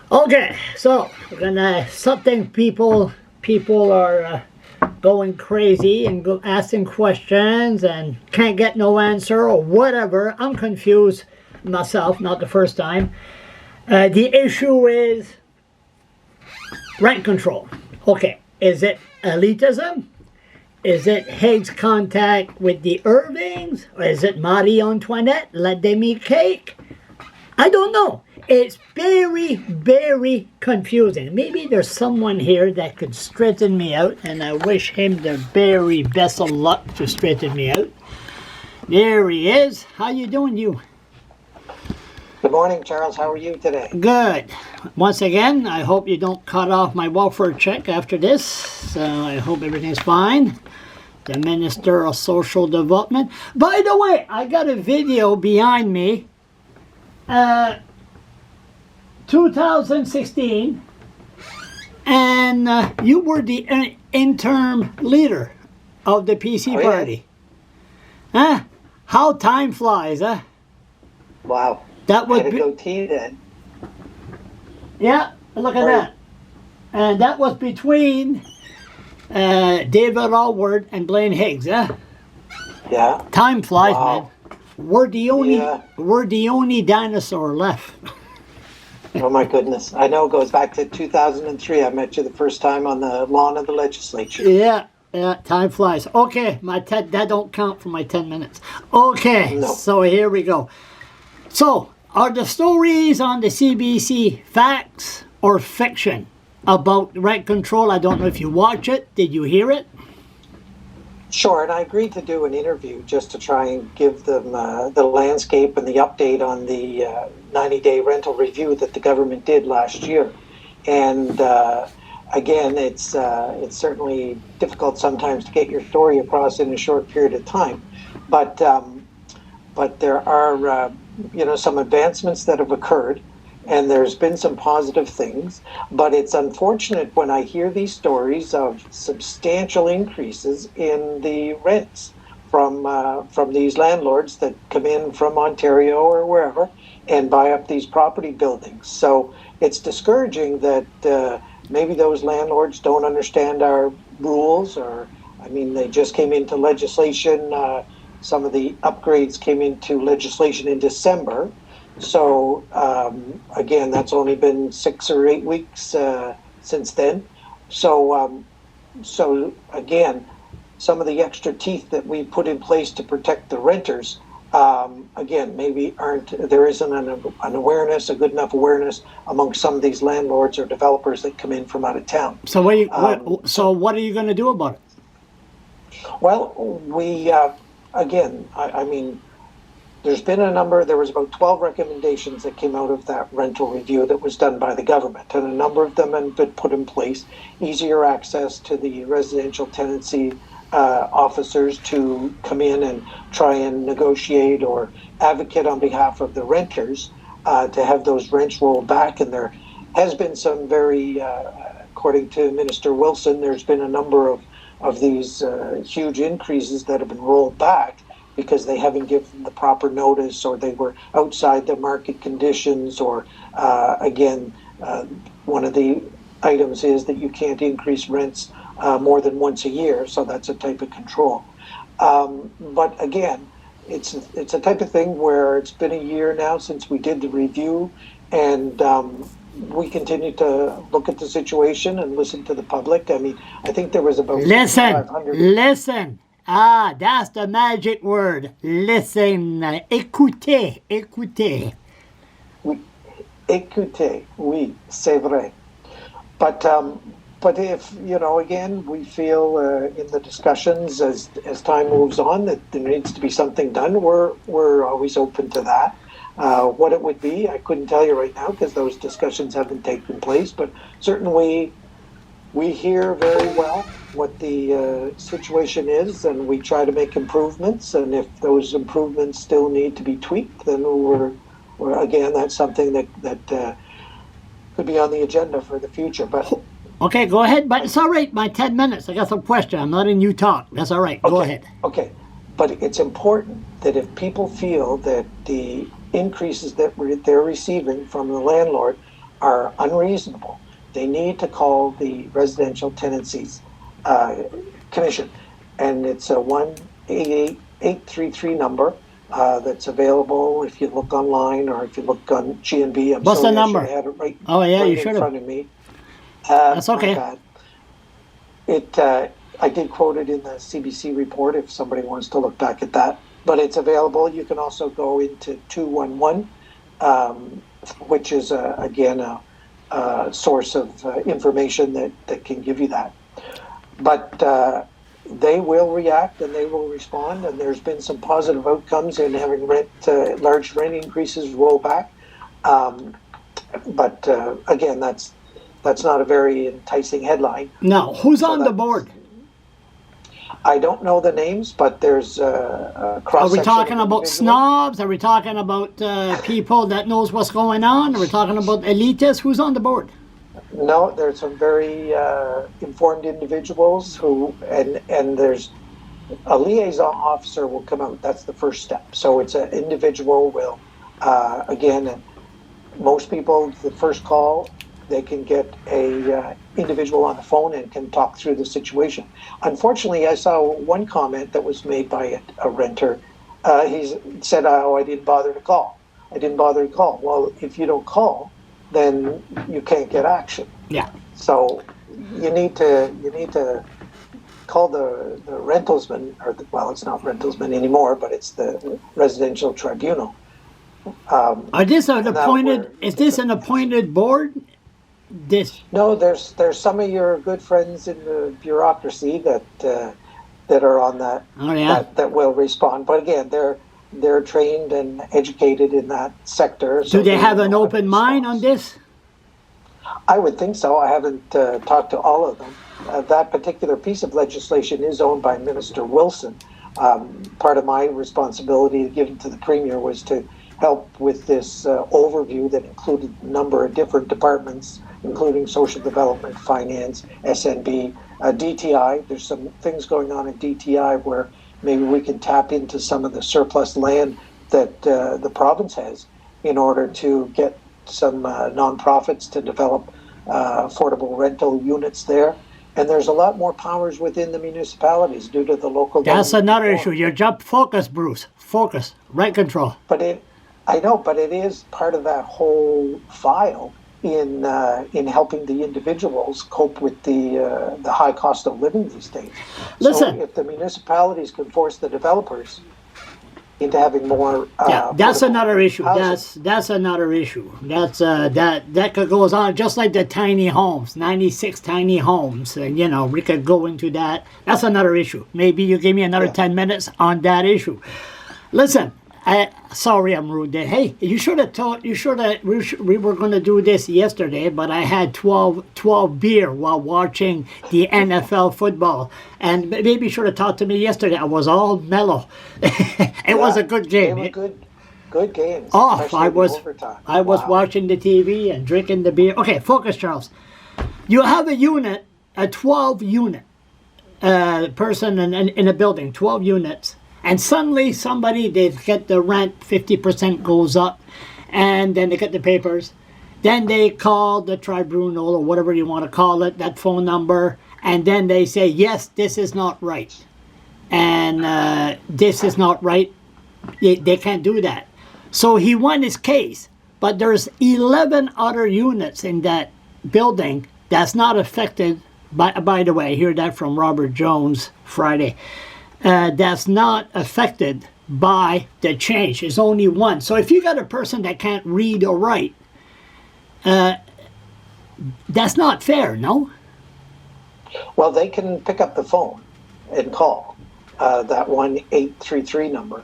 Okay, so we're gonna something people are going crazy and asking questions and can't get no answer or whatever. I'm confused myself, not the first time. The issue is rent control. Okay, is it elitism? Is it Haig's contact with the Irvings? Or is it Marie Antoinette, La Demi-Cake? I don't know. It's very, very confusing. Maybe there's someone here that could straighten me out, and I wish him the very best of luck to straighten me out. There he is. How you doing, you? Good morning, Charles. How are you today? Good. Once again, I hope you don't cut off my welfare check after this. So I hope everything's fine. The Minister of Social Development. By the way, I got a video behind me. 2016, and you were the interim leader of the PC party. Huh? How time flies, huh? Wow. That was I had a goatee then. Yeah, look at that. And that was between David Allward and Blaine Higgs, huh? Yeah. Time flies, Wow. man. We're the only dinosaur left. Oh my goodness. I know it goes back to 2003. I met you the first time on the lawn of the legislature. Yeah, time flies. Okay, that don't count for my 10 minutes. Okay, No. So here we go. So, are the stories on the CBC facts or fiction about rent control? I don't know if you watch it. Did you hear it? Sure, and I agreed to do an interview just to try and give them the landscape and the update on the 90-day rental review that the government did last year. And again, it's certainly difficult sometimes to get your story across in a short period of time. But there are some advancements that have occurred, and there's been some positive things, but it's unfortunate when I hear these stories of substantial increases in the rents from these landlords that come in from Ontario or wherever and buy up these property buildings. So it's discouraging that maybe those landlords don't understand our rules, or, I mean, they just came into legislation. Some of the upgrades came into legislation in December. So again, that's only been 6 or 8 weeks since then. So again, some of the extra teeth that we put in place to protect the renters, again, maybe there isn't an awareness, a good enough awareness among some of these landlords or developers that come in from out of town. So what are you going to do about it? Well, we again, I mean, there was about 12 recommendations that came out of that rental review that was done by the government, and a number of them have been put in place. Easier access to the residential tenancy officers to come in and try and negotiate or advocate on behalf of the renters to have those rents rolled back. And there has been some very, according to Minister Wilson, there's been a number of these huge increases that have been rolled back because they haven't given the proper notice, or they were outside the market conditions, or again, one of the items is that you can't increase rents more than once a year, so that's a type of control. But again, it's a type of thing where it's been a year now since we did the review, and we continue to look at the situation and listen to the public. I mean, I think there was about Listen. Ah, that's the magic word. Listen. Écoutez. Oui, écoutez. Oui, c'est vrai. But if, again, we feel in the discussions as time moves on that there needs to be something done, we're always open to that. What it would be, I couldn't tell you right now because those discussions haven't taken place, but certainly we hear very well what the situation is, and we try to make improvements, and if those improvements still need to be tweaked, then we're again, that's something that could be on the agenda for the future. But okay, go ahead, but it's all right. My 10 minutes, I got some questions. I'm letting you talk. That's all right. Go ahead. Okay, but it's important that if people feel that the increases that they're receiving from the landlord are unreasonable, they need to call the Residential Tenancies Commission, and it's a 1-888-833 number that's available if you look online or if you look on GNB. What's the number? I should have it right, Oh, yeah, right you in should have. front of me. That's okay. My God. I did quote it in the CBC report if somebody wants to look back at that. But it's available. You can also go into 211, which is, again, a source of information that can give you that. But they will react and they will respond, and there's been some positive outcomes in having large rent increases roll back. But again, that's not a very enticing headline. Now, who's on the board? I don't know the names, but there's a cross. Are we talking about snobs? Are we talking about people that knows what's going on? Are we talking about elitists? Who's on the board? No, there's some very informed individuals who, and there's a liaison officer will come out. That's the first step. So it's an individual will, again, most people, the first call, they can get a individual on the phone and can talk through the situation. Unfortunately, I saw one comment that was made by a renter. He said, "Oh, I didn't bother to call. I didn't bother to call." Well, if you don't call, then you can't get action. Yeah. So you need to call the rentalsman, well, it's not rentalsman anymore, but it's the residential tribunal. Is this an appointed board? No, there's some of your good friends in the bureaucracy that are on that. Oh, yeah. that will respond. But again, they're trained and educated in that sector. So do they have an open mind on this? I would think so. I haven't talked to all of them. That particular piece of legislation is owned by Minister Wilson. Part of my responsibility given to the Premier was to help with this overview that included a number of different departments, including Social Development, Finance, SNB, DTI. There's some things going on in DTI where maybe we can tap into some of the surplus land that the province has in order to get some nonprofits to develop affordable rental units there. And there's a lot more powers within the municipalities due to the local. That's another issue. You jump focus, Bruce. Focus. Right control. I know, but it is part of that whole file in helping the individuals cope with the high cost of living these days. Listen, so if the municipalities can force the developers into having more, that's another issue. Housing. That's another issue. That goes on just like the tiny homes, 96 tiny homes, and we could go into that. That's another issue. Maybe you give me another 10 minutes on that issue. Listen. Sorry, I'm rude. Hey, you should have told. You should have. We were going to do this yesterday, but I had 12 beer while watching the NFL football, and maybe you should have talked to me yesterday. I was all mellow. It was a good game. They were good games. Oh, I was watching the TV and drinking the beer. Okay, focus, Charles. You have a unit, a 12 unit person in a building, 12 units. And suddenly they get the rent, 50% goes up, and then they get the papers. Then they call the tribunal or whatever you want to call it, that phone number, and then they say, yes, this is not right. And this is not right. They can't do that. So he won his case, but there's 11 other units in that building that's not affected, by the way, I hear that from Robert Jones Friday. That's not affected by the change. There's only one. So if you got a person that can't read or write, that's not fair, no? Well, they can pick up the phone and call that 1-833 number